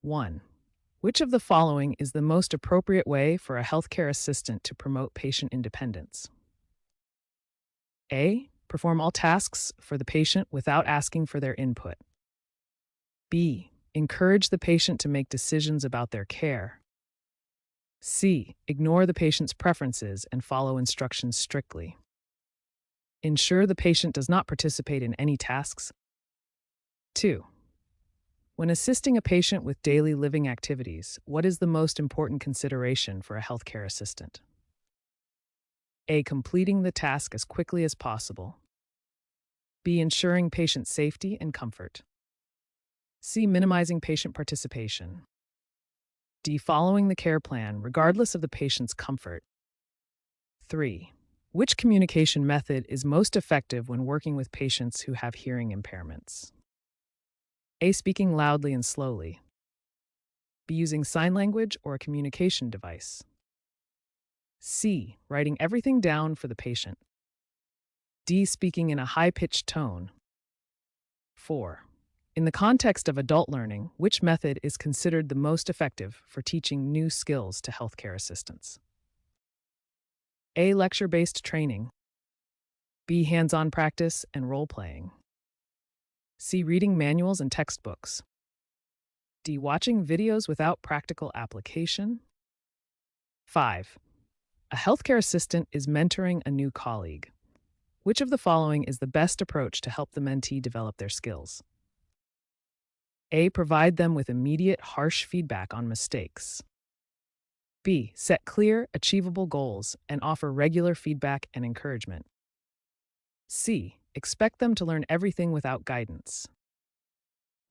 1. Which of the following is the most appropriate way for a healthcare assistant to promote patient independence? A. Perform all tasks for the patient without asking for their input. B. Encourage the patient to make decisions about their care. C. Ignore the patient's preferences and follow instructions strictly. Ensure the patient does not participate in any tasks. 2. When assisting a patient with daily living activities, what is the most important consideration for a healthcare assistant? A. Completing the task as quickly as possible. B. Ensuring patient safety and comfort. C. Minimizing patient participation. D. Following the care plan regardless of the patient's comfort. 3. Which communication method is most effective when working with patients who have hearing impairments? A. Speaking loudly and slowly. B. Using sign language or a communication device. C. Writing everything down for the patient. D. Speaking in a high-pitched tone. 4. In the context of adult learning, which method is considered the most effective for teaching new skills to healthcare assistants? A. Lecture-based training. B. Hands-on practice and role-playing. C. Reading manuals and textbooks. D. Watching videos without practical application. 5. A healthcare assistant is mentoring a new colleague. Which of the following is the best approach to help the mentee develop their skills? A. Provide them with immediate, harsh feedback on mistakes. B. Set clear, achievable goals and offer regular feedback and encouragement. C. Expect them to learn everything without guidance.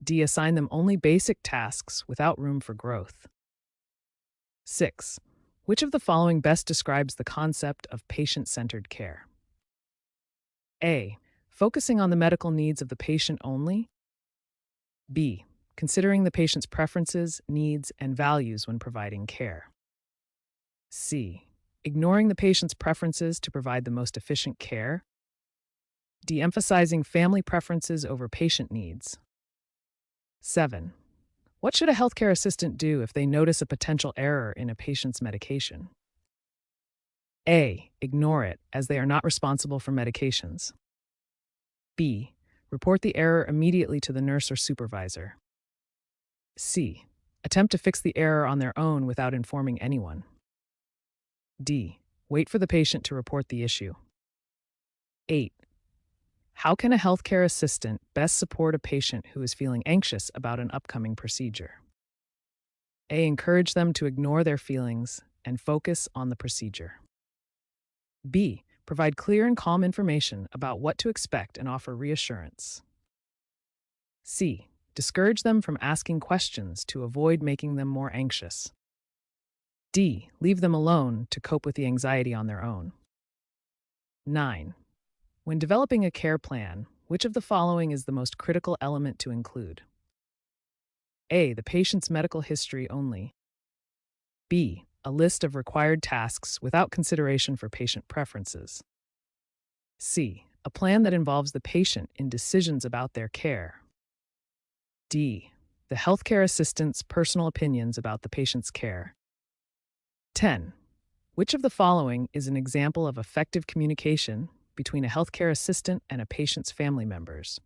D. Assign them only basic tasks without room for growth. 6. Which of the following best describes the concept of patient-centered care? A. Focusing on the medical needs of the patient only. B. Considering the patient's preferences, needs, and values when providing care. C. Ignoring the patient's preferences to provide the most efficient care. D. Emphasizing family preferences over patient needs. 7. What should a healthcare assistant do if they notice a potential error in a patient's medication? A. Ignore it, as they are not responsible for medications. B. Report the error immediately to the nurse or supervisor. C. Attempt to fix the error on their own without informing anyone. D. Wait for the patient to report the issue. 8. How can a healthcare assistant best support a patient who is feeling anxious about an upcoming procedure? A. Encourage them to ignore their feelings and focus on the procedure. B. Provide clear and calm information about what to expect and offer reassurance. C. Discourage them from asking questions to avoid making them more anxious. D. Leave them alone to cope with the anxiety on their own. 9. When developing a care plan, which of the following is the most critical element to include? A. The patient's medical history only. B. A list of required tasks without consideration for patient preferences. C. A plan that involves the patient in decisions about their care. D. The healthcare assistant's personal opinions about the patient's care. 10. Which of the following is an example of effective communication between a healthcare assistant and a patient's family members?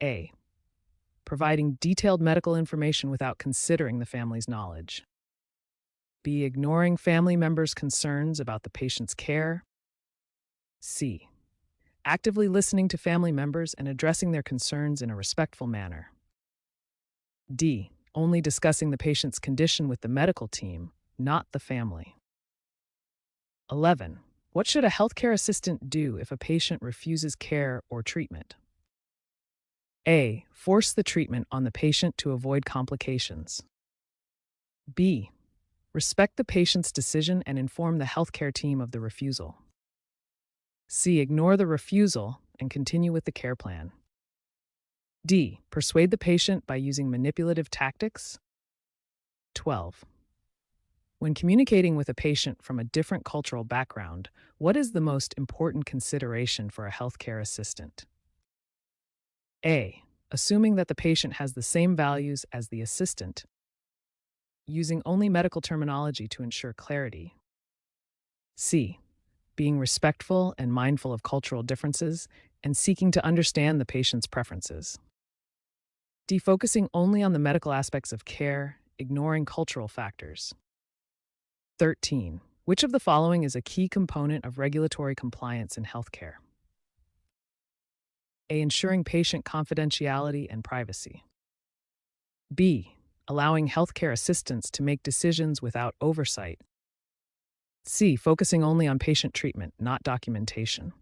A. Providing detailed medical information without considering the family's knowledge. B. Ignoring family members' concerns about the patient's care. C. Actively listening to family members and addressing their concerns in a respectful manner. D. Only discussing the patient's condition with the medical team, not the family. 11. What should a healthcare assistant do if a patient refuses care or treatment? A. Force the treatment on the patient to avoid complications. B. Respect the patient's decision and inform the healthcare team of the refusal. C. Ignore the refusal and continue with the care plan. D. Persuade the patient by using manipulative tactics. 12. When communicating with a patient from a different cultural background, what is the most important consideration for a healthcare assistant? A. assuming that the patient has the same values as the assistant, using only medical terminology to ensure clarity. C. Being respectful and mindful of cultural differences and seeking to understand the patient's preferences. D. Focusing only on the medical aspects of care, ignoring cultural factors. 13. Which of the following is a key component of regulatory compliance in healthcare? A. Ensuring patient confidentiality and privacy. B. Allowing healthcare assistants to make decisions without oversight. C. Focusing only on patient treatment, not documentation.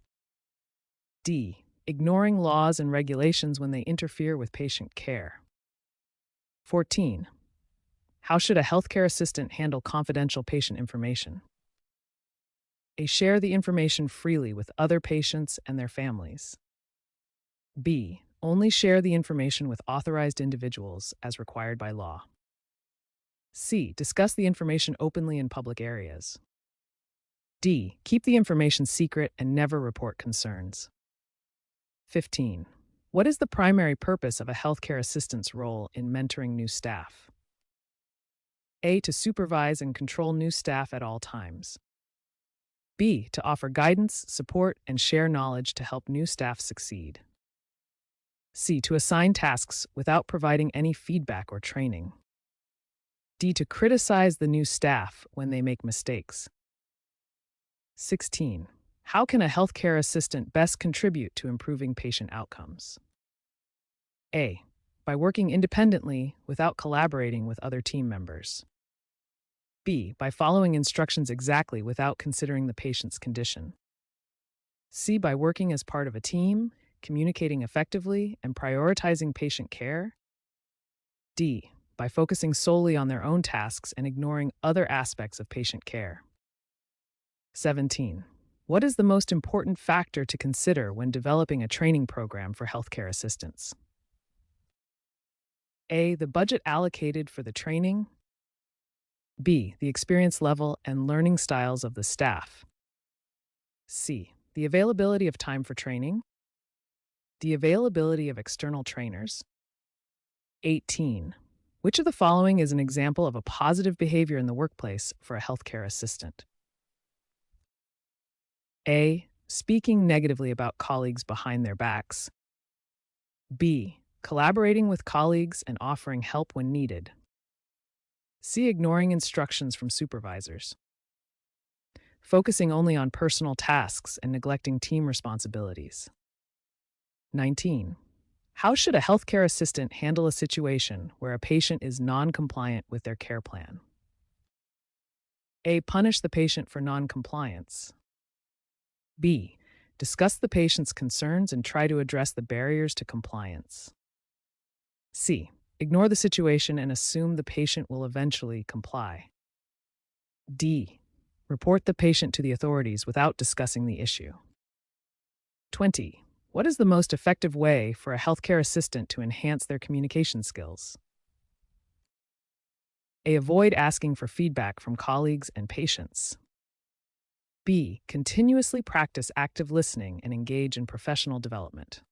D. Ignoring laws and regulations when they interfere with patient care. 14. How should a healthcare assistant handle confidential patient information? A. Share the information freely with other patients and their families. B. Only share the information with authorized individuals as required by law. C. Discuss the information openly in public areas. D. Keep the information secret and never report concerns. 15. What is the primary purpose of a healthcare assistant's role in mentoring new staff? A. To supervise and control new staff at all times. B. To offer guidance, support, and share knowledge to help new staff succeed. C. To assign tasks without providing any feedback or training. D. To criticize the new staff when they make mistakes. 16. How can a healthcare assistant best contribute to improving patient outcomes? A. By working independently without collaborating with other team members. B. By following instructions exactly without considering the patient's condition. C. By working as part of a team, communicating effectively, and prioritizing patient care. D. By focusing solely on their own tasks and ignoring other aspects of patient care. 17. What is the most important factor to consider when developing a training program for healthcare assistants? A. The budget allocated for the training. B. The experience level and learning styles of the staff. C. The availability of time for training. The availability of external trainers. 18. Which of the following is an example of a positive behavior in the workplace for a healthcare assistant? A. Speaking negatively about colleagues behind their backs. B. Collaborating with colleagues and offering help when needed. C. Ignoring instructions from supervisors. Focusing only on personal tasks and neglecting team responsibilities. 19. How should a healthcare assistant handle a situation where a patient is non-compliant with their care plan? A. Punish the patient for non-compliance. B. Discuss the patient's concerns and try to address the barriers to compliance. C. Ignore the situation and assume the patient will eventually comply. D. Report the patient to the authorities without discussing the issue. 20. What is the most effective way for a healthcare assistant to enhance their communication skills? A. Avoid asking for feedback from colleagues and patients. B. Continuously practice active listening and engage in professional development.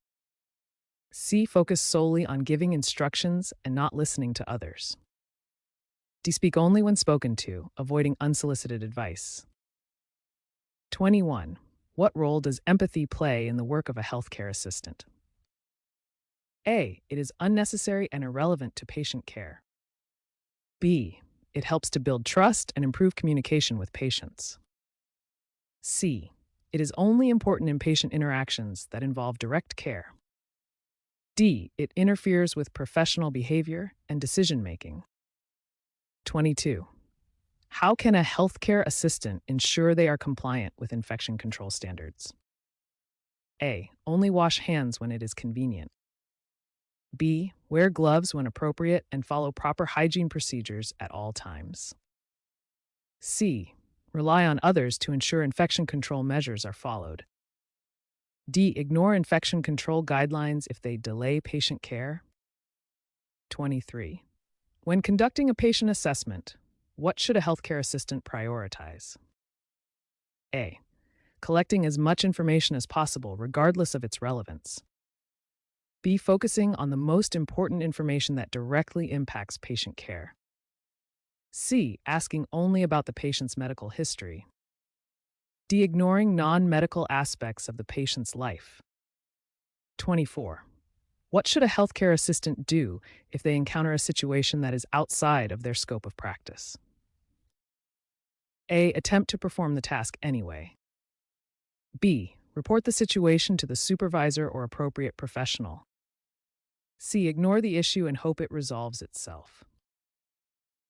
C. Focus solely on giving instructions and not listening to others. D. Speak only when spoken to, avoiding unsolicited advice. 21. What role does empathy play in the work of a healthcare assistant? A. It is unnecessary and irrelevant to patient care. B. It helps to build trust and improve communication with patients. C. It is only important in patient interactions that involve direct care. D. It interferes with professional behavior and decision-making. 22. How can a healthcare assistant ensure they are compliant with infection control standards? A. Only wash hands when it is convenient. B. Wear gloves when appropriate and follow proper hygiene procedures at all times. C. Rely on others to ensure infection control measures are followed. D. Ignore infection control guidelines if they delay patient care. 23. When conducting a patient assessment, what should a healthcare assistant prioritize? A. Collecting as much information as possible regardless of its relevance. B. Focusing on the most important information that directly impacts patient care. C. Asking only about the patient's medical history. D. Ignoring non-medical aspects of the patient's life. 24. What should a healthcare assistant do if they encounter a situation that is outside of their scope of practice? A. Attempt to perform the task anyway. B. Report the situation to the supervisor or appropriate professional. C. Ignore the issue and hope it resolves itself.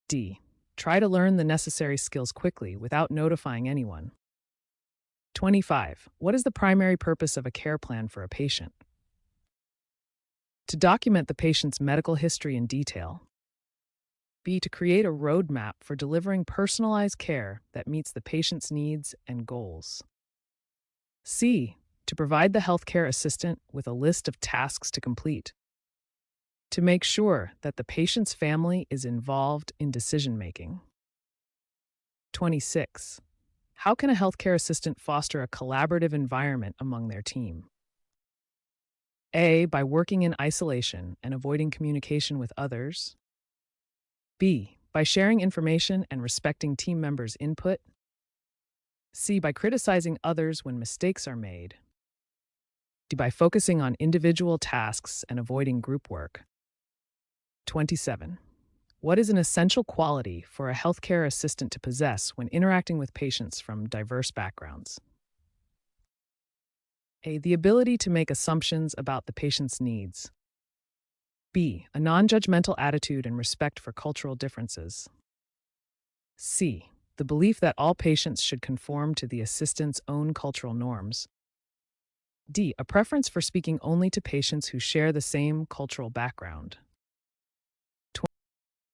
D. Try to learn the necessary skills quickly without notifying anyone. 25. What is the primary purpose of a care plan for a patient? To document the patient's medical history in detail. B. To create a roadmap for delivering personalized care that meets the patient's needs and goals. C. To provide the healthcare assistant with a list of tasks to complete. To make sure that the patient's family is involved in decision-making. 26. How can a healthcare assistant foster a collaborative environment among their team? A. By working in isolation and avoiding communication with others. B. By sharing information and respecting team members' input. C. By criticizing others when mistakes are made. D. By focusing on individual tasks and avoiding group work. 27. What is an essential quality for a healthcare assistant to possess when interacting with patients from diverse backgrounds? A. The ability to make assumptions about the patient's needs. B. A non-judgmental attitude and respect for cultural differences. C. The belief that all patients should conform to the assistant's own cultural norms. D. A preference for speaking only to patients who share the same cultural background.